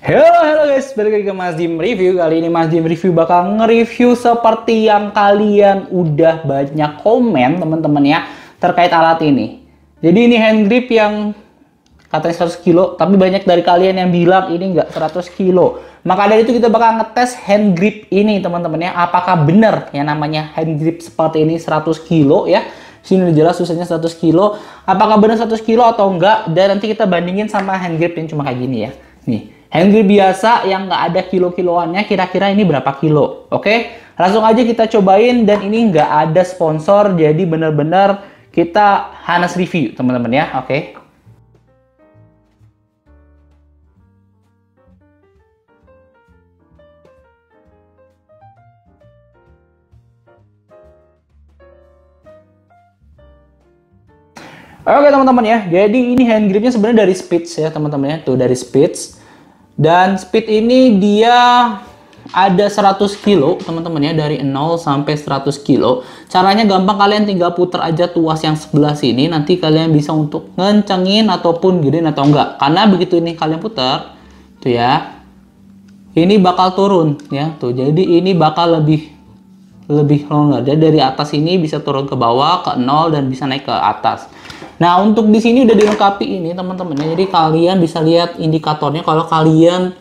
Halo guys, balik lagi ke Mas Dim Review. Kali ini Mas Dim Review bakal nge-review seperti yang kalian udah banyak komen teman-teman ya, terkait alat ini. Jadi ini hand grip yang katanya 100 kilo, tapi banyak dari kalian yang bilang ini nggak 100 kilo. Maka dari itu kita bakal ngetes hand grip ini teman-teman ya, apakah benar yang namanya hand grip seperti ini 100 kilo ya. Sini udah jelas susahnya 100 kilo. Apakah benar 100 kilo atau enggak, dan nanti kita bandingin sama hand grip yang cuma kayak gini ya. Nih, hand grip biasa yang nggak ada kilo-kiloannya, kira-kira ini berapa kilo? Oke, langsung aja kita cobain, dan ini nggak ada sponsor, jadi bener-bener kita Hanes review teman-teman ya. Oke. Oke teman-teman ya, jadi ini hand gripnya sebenarnya dari Spitz ya teman-teman ya, tuh dari Spitz. Dan speed ini dia ada 100 kilo teman-teman ya, dari 0 sampai 100 kilo. Caranya gampang, kalian tinggal puter aja tuas yang sebelah sini, nanti kalian bisa untuk ngencengin ataupun gedein atau enggak. Karena begitu ini kalian putar tuh ya, ini bakal turun ya tuh, jadi ini bakal lebih longgar. Jadi dari atas ini bisa turun ke bawah ke 0 dan bisa naik ke atas. Nah, untuk di sini udah dilengkapi ini teman-teman ya. Jadi kalian bisa lihat indikatornya kalau kalian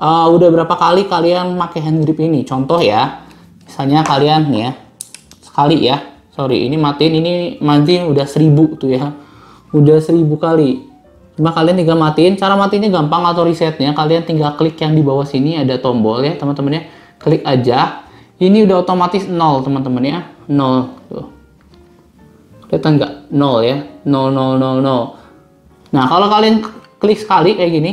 udah berapa kali kalian pakai hand grip ini. Contoh ya, misalnya kalian nih ya, sekali ya. Sorry, ini matiin udah 1000 tuh ya. Udah 1000 kali. Cuma kalian tinggal matiin. Cara matiinnya gampang, atau resetnya kalian tinggal klik yang di bawah sini ada tombol ya teman-teman ya. Klik aja. Ini udah otomatis 0 teman-teman ya. 0 tuh. Kelihatan nggak? 0 ya. 0, 0, 0, 0. Nah, kalau kalian klik sekali kayak gini.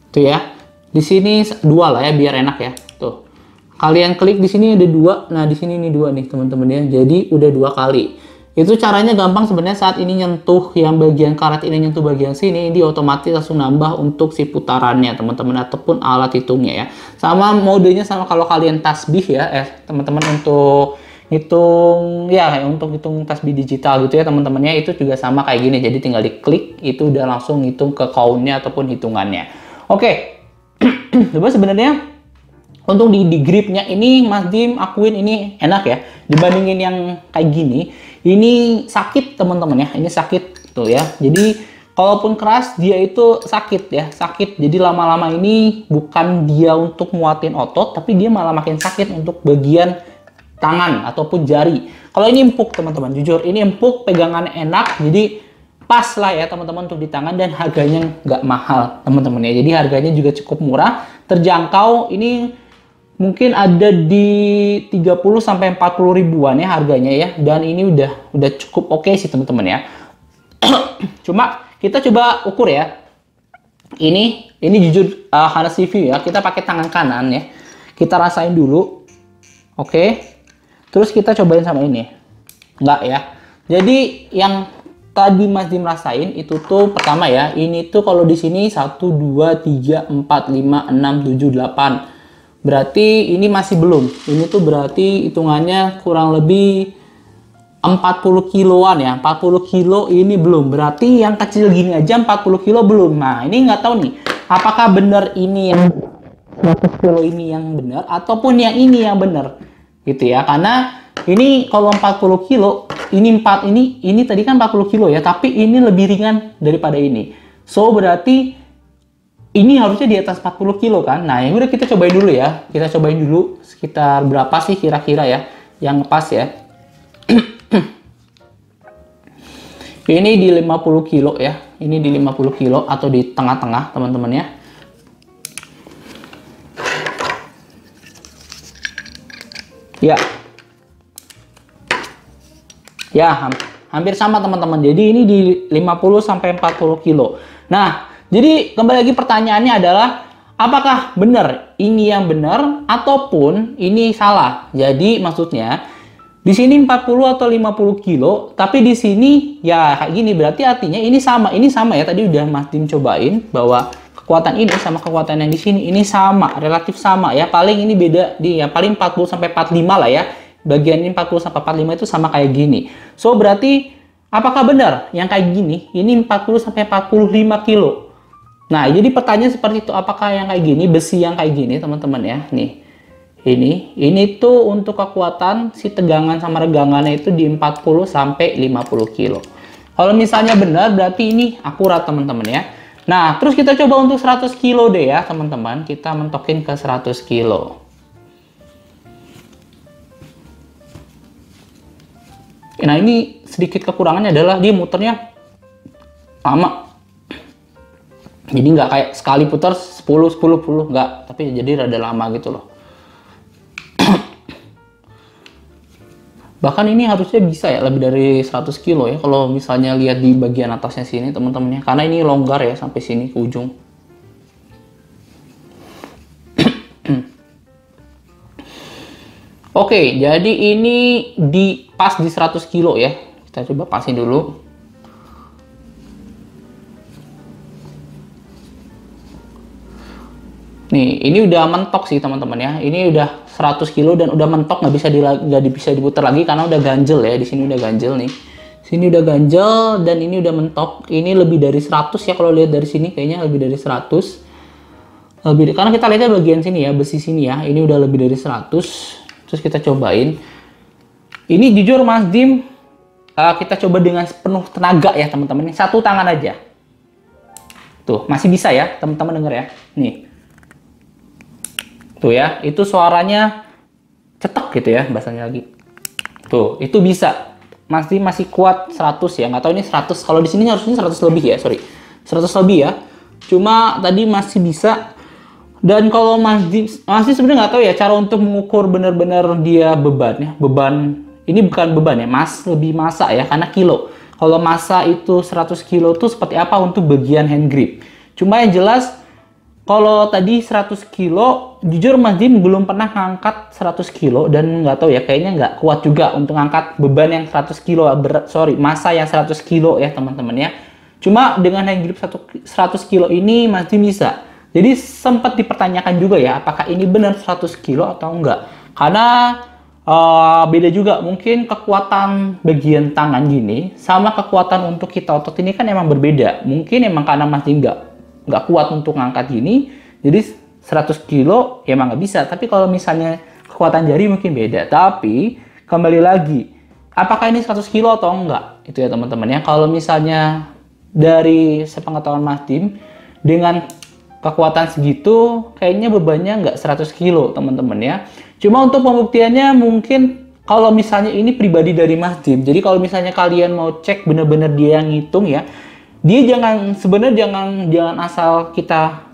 Tuh ya. Di sini 2 lah ya, biar enak ya. Tuh. Kalian klik di sini ada 2. Nah, di sini ini 2 nih, teman-teman ya. Jadi udah 2 kali. Itu caranya gampang sebenarnya. Saat ini nyentuh yang bagian karet ini, nyentuh bagian sini, dia otomatis langsung nambah untuk si putarannya, teman-teman, ataupun alat hitungnya ya. Sama modenya sama kalau kalian tasbih ya, teman-teman, untuk hitung ya, untuk hitung tasbih digital gitu ya teman-temannya, itu juga sama kayak gini. Jadi tinggal diklik, itu udah langsung hitung ke count-nya ataupun hitungannya. Oke. Coba sebenarnya untuk di gripnya ini Mas Dim akuin ini enak ya, dibandingin yang kayak gini. Ini sakit teman-teman ya, ini sakit tuh ya. Jadi kalaupun keras dia itu sakit ya, sakit. Jadi lama-lama ini bukan dia untuk muatin otot, tapi dia malah makin sakit untuk bagian tangan ataupun jari. Kalau ini empuk teman-teman, jujur ini empuk, pegangannya enak, jadi pas lah ya teman-teman untuk di tangan, dan harganya nggak mahal teman-teman ya. Jadi harganya juga cukup murah, terjangkau. Ini mungkin ada di 30 sampai 40 ribuan ya harganya ya, dan ini udah cukup oke sih teman-teman ya. Cuma kita coba ukur ya. Ini jujur Hanes review ya, kita pakai tangan kanan ya. Kita rasain dulu. Oke. Terus kita cobain sama ini. Enggak ya. Jadi yang tadi Mas Dim rasain itu tuh pertama ya, ini tuh kalau di sini 1 2 3 4 5 6 7 8. Berarti ini masih belum. Ini tuh berarti hitungannya kurang lebih 40 kiloan ya. 40 kilo ini belum. Berarti yang kecil gini aja 40 kilo belum. Nah, ini nggak tahu nih, apakah benar ini yang 100 kilo ini yang benar, ataupun yang ini yang benar. Gitu ya. Karena ini kalau 40 kilo, ini tadi kan 40 kilo ya, tapi ini lebih ringan daripada ini. So, berarti ini harusnya di atas 40 kilo kan. Nah, yang udah kita cobain dulu ya. Kita cobain dulu sekitar berapa sih kira-kira ya yang pas ya. Ini di 50 kilo ya. Ini di 50 kilo atau di tengah-tengah teman-teman ya. Ya. Ya, hampir sama teman-teman. Jadi ini di 50 sampai 40 kilo. Nah, jadi kembali lagi pertanyaannya adalah apakah benar ini yang benar ataupun ini salah. Jadi maksudnya di sini 40 atau 50 kilo, tapi di sini ya kayak gini, berarti artinya ini sama ya. Tadi udah Mas Dim cobain bahwa kekuatan ini sama kekuatan yang di sini ini sama, relatif sama ya. Paling ini beda di ya paling 40 sampai 45 lah ya. Bagian ini 40 sampai 45 itu sama kayak gini. So berarti apakah benar yang kayak gini ini 40 sampai 45 kilo? Nah, jadi pertanyaan seperti itu, apakah yang kayak gini, besi yang kayak gini, teman-teman ya. Nih, ini tuh untuk kekuatan si tegangan sama regangannya itu di 40 sampai 50 kilo. Kalau misalnya benar, berarti ini akurat, teman-teman ya. Nah, terus kita coba untuk 100 kilo deh ya, teman-teman. Kita mentokin ke 100 kilo. Nah, ini sedikit kekurangannya adalah dia muternya lama. Jadi nggak kayak sekali putar 10 nggak, tapi jadi rada lama gitu loh. Bahkan ini harusnya bisa ya lebih dari 100 kilo ya kalau misalnya lihat di bagian atasnya sini, teman-teman ya. Karena ini longgar ya sampai sini ke ujung. Oke, jadi ini pas di 100 kilo ya. Kita coba pasin dulu. Nih, ini udah mentok sih teman-teman ya. Ini udah 100 kilo dan udah mentok, nggak bisa diputar lagi karena udah ganjel ya. Di sini udah ganjel nih. Sini udah ganjel dan ini udah mentok. Ini lebih dari 100 ya kalau lihat dari sini, kayaknya lebih dari 100. Karena kita lihatnya bagian sini ya, besi sini ya. Ini udah lebih dari 100. Terus kita cobain. Ini jujur Mas Dim, kita coba dengan penuh tenaga ya teman-teman. Satu tangan aja. Tuh, masih bisa ya teman-teman, denger ya. Nih. Tuh ya, itu suaranya cetek gitu ya bahasanya lagi. Tuh, itu bisa. Masih kuat 100 ya. Nggak tahu ini 100. Kalau di sini harusnya 100 lebih ya, sorry. 100 lebih ya. Cuma tadi masih bisa. Dan kalau masih sebenarnya nggak tahu ya cara untuk mengukur benar-benar dia beban ya. Beban ini bukan beban ya, lebih massa ya karena kilo. Kalau massa itu 100 kilo tuh seperti apa untuk bagian hand grip. Cuma yang jelas kalau tadi 100 kilo, jujur Mas Dim belum pernah ngangkat 100 kilo dan nggak tahu ya, kayaknya nggak kuat juga untuk ngangkat beban yang 100 kilo, massa yang 100 kilo ya teman-teman ya. Cuma dengan hand grip 100 kilo ini Mas Dim bisa. Jadi sempat dipertanyakan juga ya, apakah ini benar 100 kilo atau enggak. Karena beda juga, mungkin kekuatan bagian tangan gini sama kekuatan untuk kita otot ini kan emang berbeda. Mungkin emang karena Mas Dim nggak kuat untuk ngangkat gini, jadi 100 kilo ya emang nggak bisa. Tapi kalau misalnya kekuatan jari mungkin beda. Tapi kembali lagi, apakah ini 100 kilo atau enggak? Itu ya teman-teman ya. Kalau misalnya dari sepengetahuan Mas Dim, dengan kekuatan segitu kayaknya bebannya nggak 100 kilo teman-teman ya. Cuma untuk pembuktiannya mungkin kalau misalnya ini pribadi dari Mas Dim. Jadi kalau misalnya kalian mau cek bener-bener dia yang ngitung ya, dia sebenarnya jangan asal kita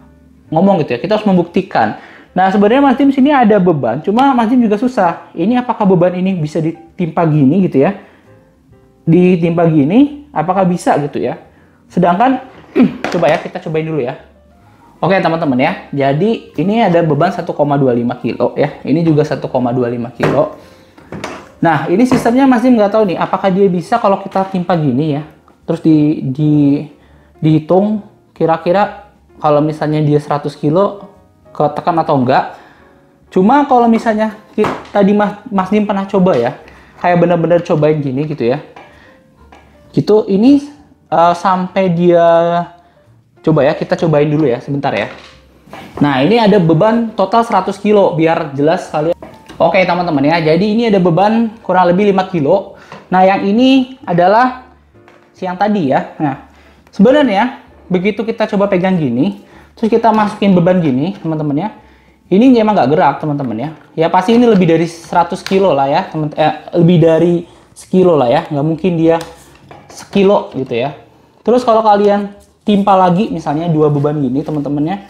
ngomong gitu ya. Kita harus membuktikan. Nah sebenarnya Mas Dim sini ada beban, cuma Mas Dim juga susah. Ini apakah beban ini bisa ditimpa gini gitu ya? Ditimpa gini, apakah bisa gitu ya? Sedangkan coba ya, kita cobain dulu ya. Oke teman-teman ya, jadi ini ada beban 1,25 kilo ya. Ini juga 1,25 kilo. Nah ini sistemnya Mas Dim nggak tahu nih, apakah dia bisa kalau kita timpa gini ya. Terus dihitung kira-kira kalau misalnya dia 100 kilo ketekan atau enggak. Cuma kalau misalnya tadi Mas Dim pernah coba ya, kayak benar-benar cobain gini gitu ya. Gitu, ini sampai dia... Coba ya, kita cobain dulu ya, sebentar ya. Nah, ini ada beban total 100 kilo, biar jelas kalian. Oke, teman-teman ya, jadi ini ada beban kurang lebih 5 kilo. Nah, yang ini adalah yang tadi ya. Nah, sebenarnya, begitu kita coba pegang gini, terus kita masukin beban gini, teman-teman ya. Ini emang nggak gerak, teman-teman ya. Ya, pasti ini lebih dari 100 kilo lah ya, lebih dari sekilo lah ya. Nggak mungkin dia sekilo gitu ya. Terus kalau kalian timpa lagi misalnya dua beban gini teman-temannya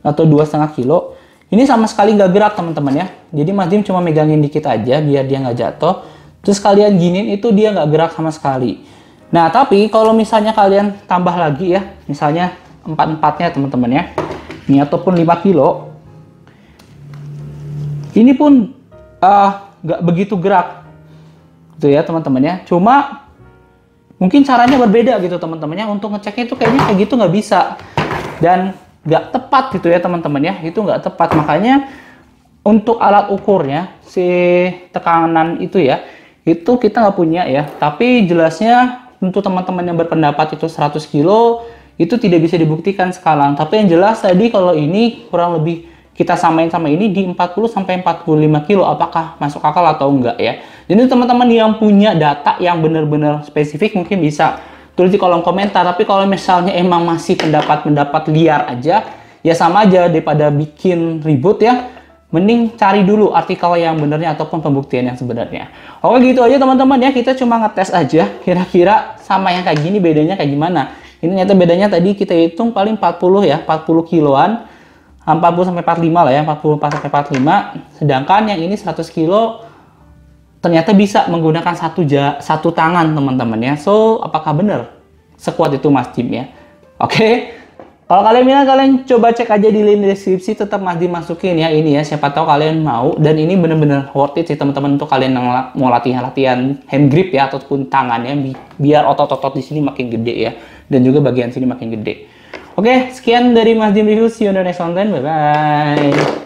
atau 2,5 kilo, ini sama sekali nggak gerak teman-teman ya. Jadi Mas Dim cuma megangin dikit aja biar dia nggak jatuh, terus kalian giniin itu dia nggak gerak sama sekali. Nah tapi kalau misalnya kalian tambah lagi ya, misalnya 4-4-nya teman-teman ya, ini ataupun 5 kilo, ini pun nggak begitu gerak gitu ya teman-teman ya. Cuma mungkin caranya berbeda gitu teman-temannya, untuk ngeceknya itu kayaknya kayak gitu nggak bisa dan nggak tepat gitu ya teman-teman ya, itu nggak tepat. Makanya untuk alat ukurnya si tekanan itu ya, itu kita nggak punya ya. Tapi jelasnya untuk teman-teman yang berpendapat itu 100 kilo, itu tidak bisa dibuktikan sekarang. Tapi yang jelas tadi kalau ini kurang lebih kita samain sama ini di 40 sampai 45 kilo, apakah masuk akal atau enggak ya. Jadi teman-teman yang punya data yang benar-benar spesifik mungkin bisa tulis di kolom komentar. Tapi kalau misalnya emang masih pendapat-pendapat liar aja, ya sama aja daripada bikin ribut ya. Mending cari dulu artikel yang benernya ataupun pembuktian yang sebenarnya. Oke gitu aja teman-teman ya, kita cuma ngetes aja kira-kira sama yang kayak gini bedanya kayak gimana. Ini ternyata bedanya tadi kita hitung paling 40 ya, 40 kiloan. 40 sampai 45 lah ya, 44 sampai 45. Sedangkan yang ini 100 kilo ternyata bisa menggunakan satu tangan teman-teman ya. So, apakah benar sekuat itu Mas Dim ya? Oke. Kalau kalian minat, kalian coba cek aja di link deskripsi, tetap Mas Dim masukin ya ini ya. Siapa tahu kalian mau, dan ini bener-bener worth it sih teman-teman untuk kalian yang mau latihan hand grip ya ataupun tangannya biar otot-otot di sini makin gede ya, dan juga bagian sini makin gede. Oke, sekian dari Mas Dim Review. See you on the next content. Bye bye.